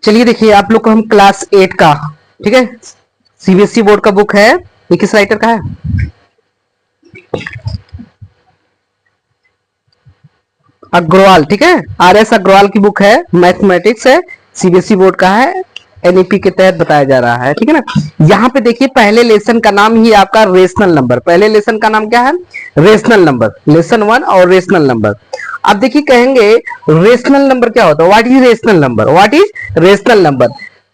चलिए देखिए आप लोग को हम क्लास 8 का, ठीक है, सीबीएसई बोर्ड का बुक है। ये किस राइटर का है? अग्रवाल, ठीक है, आर एस अग्रवाल की बुक है, मैथमेटिक्स है, सीबीएसई बोर्ड का है, एनईपी के तहत बताया जा रहा है, ठीक है ना। यहाँ पे देखिए पहले लेसन का नाम ही आपका रेशनल नंबर, पहले लेसन का नाम क्या है? रेशनल नंबर, लेसन 1 और रेशनल नंबर। अब देखिए कहेंगे रेशनल नंबर क्या होता है, what is rational number, what is rational number.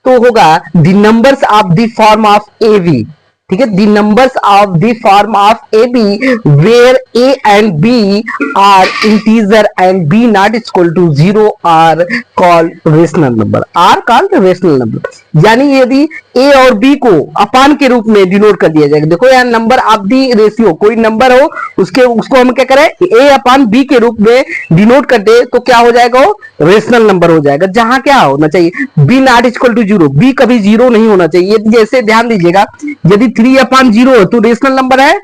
तो होगा the numbers of the form of A B, ठीक है, the numbers of the form of A B where A and B are integer and B not equal to 0 are called rational number, are called rational number. यानी यदि ए और B को अपान के रूप में denote कर दिया जाएगा, देखो यार नंबर ऑफ दी रेशियो, कोई नंबर हो उसको हम क्या करें, ए अपान बी के रूप में डिनोट कर दे तो क्या हो जाएगा, वो रेशनल नंबर हो जाएगा। जहां क्या होना चाहिए, B not equal to 0, B कभी 0 नहीं होना चाहिए। जैसे ध्यान दीजिएगा, यदि 3/0 है तो रेशनल नंबर है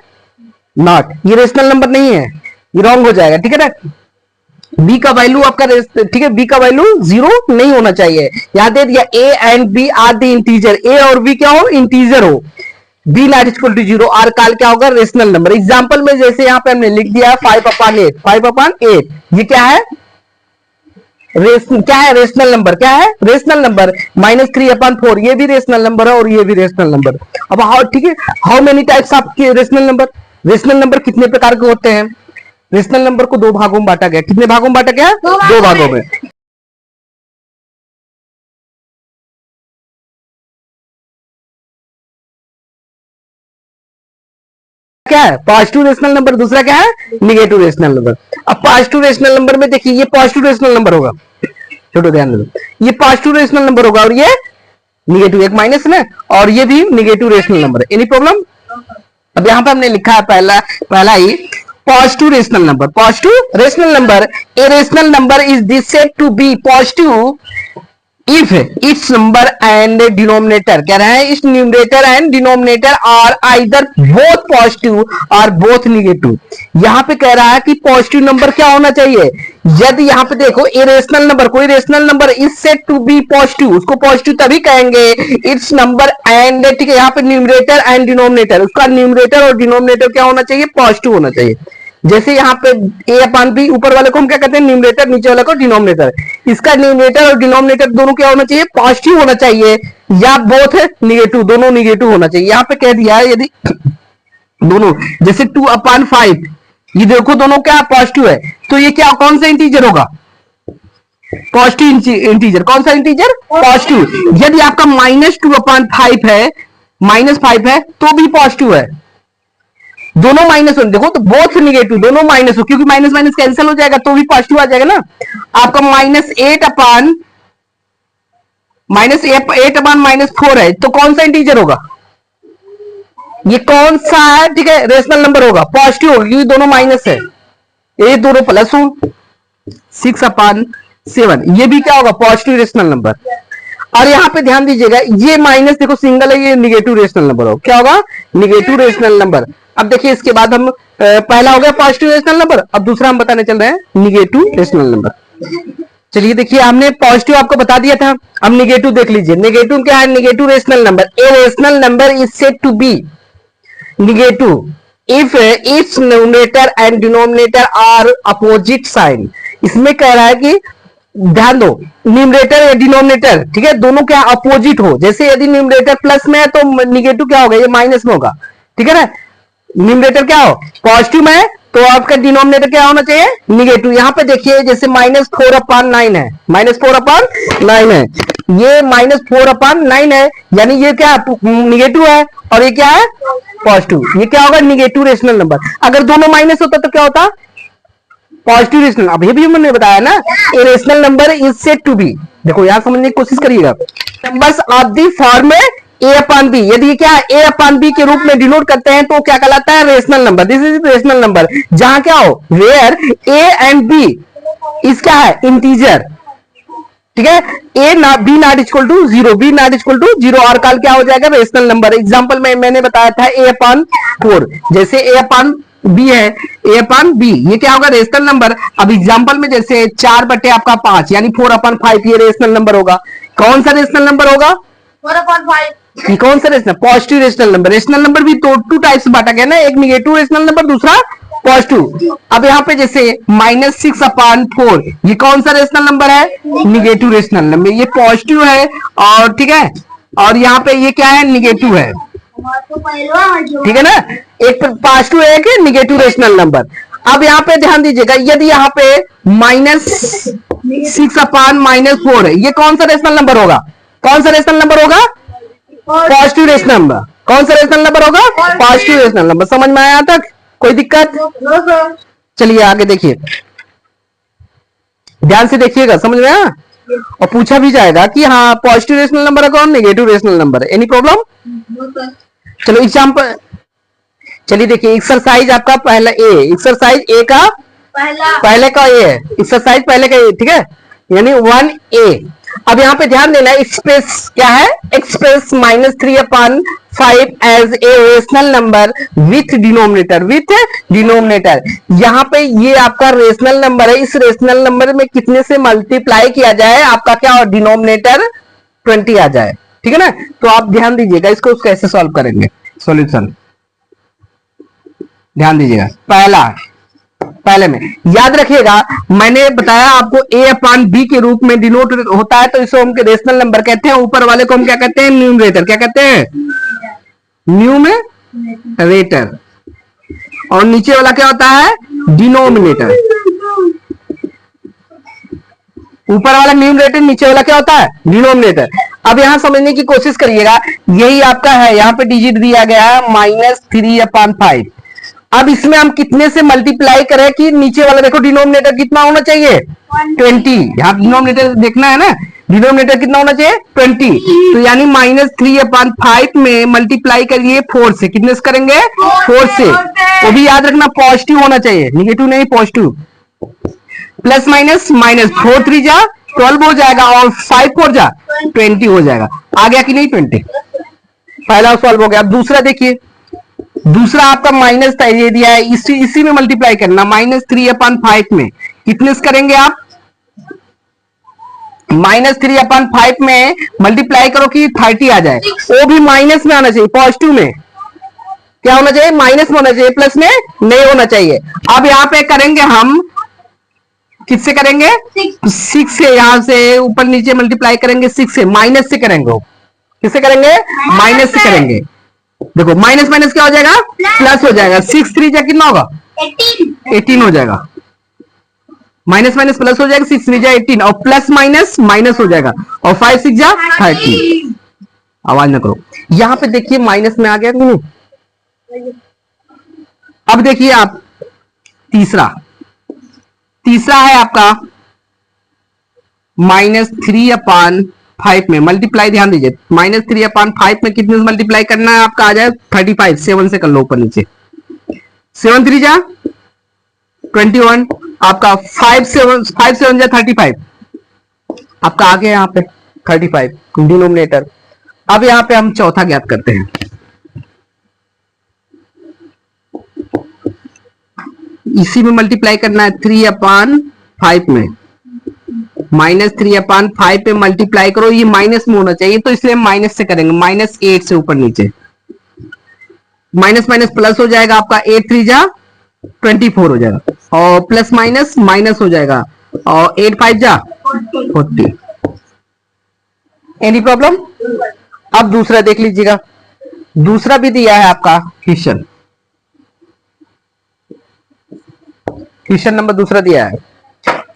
नॉट, ये रेशनल नंबर नहीं है, ये रॉन्ग हो जाएगा, ठीक है ना। बी का वैल्यू आपका, ठीक है, बी का वैल्यू 0 नहीं होना चाहिए। याद दे दिया, A and B are the integer, A और बी क्या हो, इंटीजर हो, बी नॉट इक्वल टू 0, आर काल क्या होगा, रेशनल नंबर। एग्जांपल में जैसे यहां पे हमने लिख दिया 5/8, 5/8 ये क्या है, क्या है, रेशनल नंबर, क्या है, रेशनल नंबर। -3/4 ये भी रेशनल नंबर है और ये भी रेशनल नंबर। अब हाउ, ठीक है, how many types of rational number, rational number कितने प्रकार के होते हैं। रेशनल नंबर को 2 भागों में बांटा गया, कितने भागों में बांटा गया, 2 भागों में। क्या है, पॉजिटिव रेशनल नंबर, दूसरा क्या है, निगेटिव रेशनल नंबर। अब पॉजिटिव रेशनल नंबर में देखिए, ये पॉजिटिव रेशनल नंबर होगा, छोटो ध्यान दो, ये पॉजिटिव रेशनल नंबर होगा और ये निगेटिव, एक माइनस ना, और ये भी निगेटिव रेशनल नंबर है। Any problem. अब यहां पे हमने लिखा है पहला ही positive rational number, positive rational number, a rational number is this said to be positive if its number and denominator, कह रहा है इस numerator and denominator are either both positive और बोथ निगेटिव। यहां पे कह रहा है कि पॉजिटिव नंबर क्या होना चाहिए, यदि यहां पे देखो ए रेशनल नंबर, कोई rational number is said to be positive, उसको पॉजिटिव तभी कहेंगे इट्स नंबर एंड, ठीक है, यहां पे न्यूमरेटर एंड डिनोमिनेटर, उसका न्यूमरेटर और डिनोमिनेटर क्या होना चाहिए, पॉजिटिव होना चाहिए। जैसे यहाँ पे ए अपान बी, ऊपर वाले को हम क्या कहते हैं, न्यूमरेटर, नीचे वाले को डिनोमिनेटर। इसका न्यूमरेटर और डिनोमिनेटर दोनों क्या होना चाहिए, पॉजिटिव होना चाहिए, या बोथ है निगेटिव, दोनों निगेटिव होना चाहिए। यहाँ पे कह दिया है यदि दोनों, जैसे 2/5, ये देखो दोनों क्या पॉजिटिव है, तो ये क्या, कौन सा इंटीजर होगा, पॉजिटिव इंटीजर, कौन सा इंटीजर, पॉजिटिव। यदि आपका -2/5 है, -5 है तो भी पॉजिटिव है, दोनों माइनस हो, देखो तो बोथ निगेटिव, दोनों माइनस हो, क्योंकि माइनस माइनस कैंसिल हो जाएगा तो भी पॉजिटिव आ जाएगा ना। आपका -8/-4 है तो कौन सा इंटीजर होगा, ये कौन सा है, ठीक है, रेशनल नंबर होगा, पॉजिटिव होगा, क्योंकि दोनों माइनस है, ये दोनों प्लस हो, 6/7 ये भी क्या होगा, पॉजिटिव रेशनल नंबर। और यहाँ पे ध्यान दीजिएगा, ये माइनस देखो सिंगल है, ये निगेटिव रेशनल नंबर हो, क्या होगा, निगेटिव रेशनल नंबर। अब देखिए इसके बाद हम, पहला हो गया पॉजिटिव रेशनल नंबर, अब दूसरा हम बताने चल रहे हैं निगेटिव रेशनल नंबर। चलिए देखिए, हमने पॉजिटिव आपको बता दिया था, अब निगेटिव देख लीजिए। निगेटिव क्या है, negative rational number, a rational number is said to be negative if its numerator and denominator are opposite sign. इसमें कह रहा है कि ध्यान दो, न्यूमरेटर या डिनोमिनेटर, ठीक है, दोनों क्या अपोजिट हो। जैसे यदि न्यूमरेटर प्लस में है तो निगेटिव क्या होगा, ये माइनस में होगा, ठीक है ना। न्यूमरेटर क्या हो, पॉजिटिव में है तो आपका डिनोमिनेटर क्या होना चाहिए, निगेटिव। यहां पे देखिए जैसे -4/9 है, -4/9 है, ये -4/9 है, यानी ये क्या निगेटिव है और ये क्या है पॉजिटिव, ये क्या होगा, निगेटिव रेशनल नंबर। अगर दोनों माइनस होता तो क्या होता, पॉजिटिव रेशनल। अब ये भी हमने बताया ना, a rational number is said to be, देखो यहां समझने की कोशिश करिएगा, numbers of the form A/B, यदि क्या A/B के रूप में डिनोट करते हैं तो क्या कहलाता है, rational number. This is rational number, जहां क्या हो, वेयर A एंड B इस क्या है, इंटीजर, ठीक है, B not equal to 0, B not equal to 0, और काल क्या हो जाएगा, रेशनल नंबर। एग्जांपल में मैंने बताया था A/4, जैसे A/4 बी है, ए अपन बी, ये क्या होगा रेशनल नंबर। अब एग्जांपल में जैसे 4 बटे आपका 5 यानी 4/5 ये रेशनल नंबर होगा। कौन सा रेशनल नंबर होगा? 4/5। ये कौन सा rational? Positive rational number. Rational number भी तो टू टाइप्स से बांटा गया ना, एक निगेटिव रेशनल नंबर, दूसरा पॉजिटिव। अब यहाँ पे जैसे -6/4 ये कौन सा रेशनल नंबर है? Negative rational number. ये पॉजिटिव है और ठीक है, और यहाँ पे ये क्या है? निगेटिव है, ठीक है ना। एक पॉजिटिव है, एक निगेटिव रेशनल नंबर। अब यहाँ पे ध्यान दीजिएगा, यदि यहाँ पे -6/-4 है, ये कौन सा रेशनल नंबर होगा? कौन सा रेशनल नंबर होगा? Positive rational number. कौन सा रेशनल नंबर होगा? Positive rational number. समझ में आया तक? कोई दिक्कत? चलिए आगे देखिए, ध्यान से देखिएगा, समझ में आया। और पूछा भी जाएगा कि हाँ पॉजिटिव रेशनल नंबर है कौन, निगेटिव रेशनल नंबर है, एनी प्रॉब्लम? चलो एग्जाम्पल, चलिए देखिए एक्सरसाइज आपका पहला ए, एक्सरसाइज ए का पहले का ए है, एक्सरसाइज पहले का ए, ठीक है, यानी 1A। अब यहाँ पे ध्यान देना, एक्सप्रेस क्या है? Express -3/5 as a rational number with denominator, with denominator. यहाँ पे ये आपका रेशनल नंबर है, इस रेशनल नंबर में कितने से मल्टीप्लाई किया जाए आपका क्या और डिनोमिनेटर 20 आ जाए, ठीक है ना। तो आप ध्यान दीजिएगा इसको कैसे सॉल्व करेंगे। सॉल्यूशन ध्यान दीजिएगा, पहले में याद रखिएगा, मैंने बताया आपको A/B के रूप में डिनोट होता है, तो इसको हम रेशनल नंबर कहते हैं। ऊपर वाले को हम क्या कहते हैं? न्यूमरेटर। क्या कहते हैं? न्यूमरेटर। और नीचे वाला क्या होता है? डिनोमिनेटर। ऊपर वाला न्यूमरेटर, नीचे वाला क्या होता है? डिनोमिनेटर। अब यहां समझने की कोशिश करिएगा, यही आपका है, यहाँ पे डिजिट दिया गया है -3/5। अब इसमें हम कितने से मल्टीप्लाई करें कि नीचे वाला देखो डिनोमिनेटर कितना होना चाहिए? 20। यहाँ डिनोमिनेटर देखना है ना, डिनोमिनेटर कितना होना चाहिए? 20। तो यानी -3/5 में मल्टीप्लाई करिए 4 से, कितने से करेंगे? 4 से। वो भी याद रखना पॉजिटिव होना चाहिए, निगेटिव नहीं, पॉजिटिव। प्लस माइनस माइनस, 4 3 जा 12 हो जाएगा और 5 4 जा 20 हो जाएगा। आ गया कि नहीं? 20 पहला सॉल्व हो गया। अब दूसरा देखिए, दूसरा आपका माइनस ये दिया है, इसी में मल्टीप्लाई करना, -3/5 में कितने से करेंगे आप? -3/5 में मल्टीप्लाई करो कि 30 आ जाए, वो भी माइनस में आना चाहिए, पॉजिटिव में क्या होना चाहिए? माइनस में होना चाहिए, प्लस में नहीं होना चाहिए। अब यहाँ पे करेंगे हम, किससे करेंगे? 6 से, यहां से ऊपर नीचे मल्टीप्लाई करेंगे 6 से, माइनस से करेंगे। किससे करेंगे? माइनस से करेंगे। देखो माइनस माइनस क्या हो जाएगा? प्लस हो जाएगा। 6 3 जा कितना होगा? 18 हो जाएगा। माइनस माइनस प्लस हो जाएगा, 6 3 जा 18 और प्लस माइनस माइनस हो जाएगा और 5 6 जा 30। आवाज ना करो। यहां पे देखिए माइनस में आ गया कि नहीं? अब देखिए आप तीसरा है आपका -3/5 में मल्टीप्लाई, ध्यान दीजिए, -3/5 में कितने से मल्टीप्लाई करना है आपका? आ जाए 35, 7 से कर लो ऊपर नीचे, 7 3 जा 21, आपका 5 7 जा 35, आपका आ गया यहाँ पे 35 डिनोमिनेटर। अब यहाँ पे हम चौथा ज्ञात करते हैं। इसी में मल्टीप्लाई करना है 3/5 में, -3/5 पे मल्टीप्लाई करो, ये माइनस में होना चाहिए तो इसलिए माइनस से करेंगे, -8 से ऊपर नीचे, माइनस माइनस प्लस हो जाएगा आपका, 8 3 जा 24 हो जाएगा और प्लस माइनस माइनस हो जाएगा और 8 5 जा 40। Any problem? अब दूसरा देख लीजिएगा, दूसरा भी दिया है आपका क्वेश्चन, क्वेश्चन नंबर दूसरा दिया है,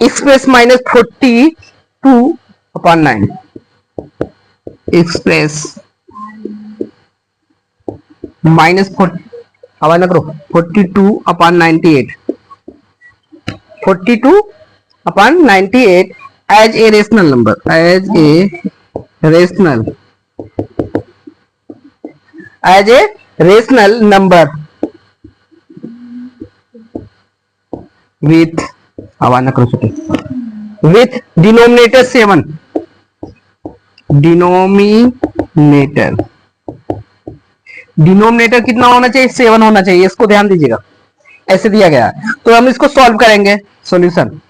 एक्सप्रेस -42/9, एक्सप्रेस -40, आवाज ना करो, 42/98, 42/98 as a rational number, as a rational number with, आवाज ना करो सके, विथ डिनोमिनेटर 7, डिनोमिनेटर कितना होना चाहिए? 7 होना चाहिए, इसको ध्यान दीजिएगा। ऐसे दिया गया है। तो हम इसको सॉल्व करेंगे। सॉल्यूशन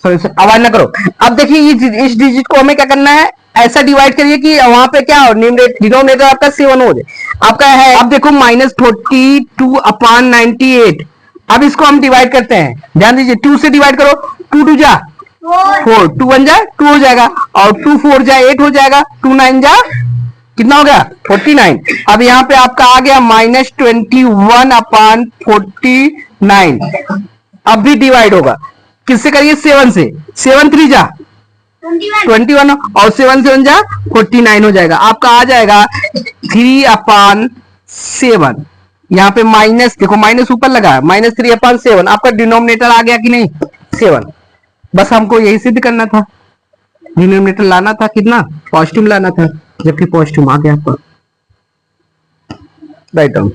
सॉल्यूशन आवाज ना करो। अब देखिए इस डिजिट को हमें क्या करना है, ऐसा डिवाइड करिए कि वहां पे क्या हो, डिनोमिनेटर आपका 7 हो जाए। आपका है, अब देखो -42/98। अब इसको हम डिवाइड करते हैं, ध्यान दीजिए, 2 से डिवाइड करो, 2 2 जा 4, 2 1 जा 2 हो जाएगा, और 2 4 जा 8 हो जाएगा, 2 9 जा कितना हो गया 49। अब यहाँ पे आपका आ गया -21/49। अब भी डिवाइड होगा, किससे करिए, 7 से, 7 3 जा 21 और 7 7 जा 49 हो जाएगा। आपका आ जाएगा 3/7। यहाँ पे माइनस देखो, माइनस ऊपर लगा, -3/7। आपका डिनोमिनेटर आ गया कि नहीं, 7। बस हमको यही सिद्ध करना था, डिनोमिनेटर लाना था कितना, पॉजिटिव लाना था, जबकि पॉजिटिव आ गया आपका। Write down.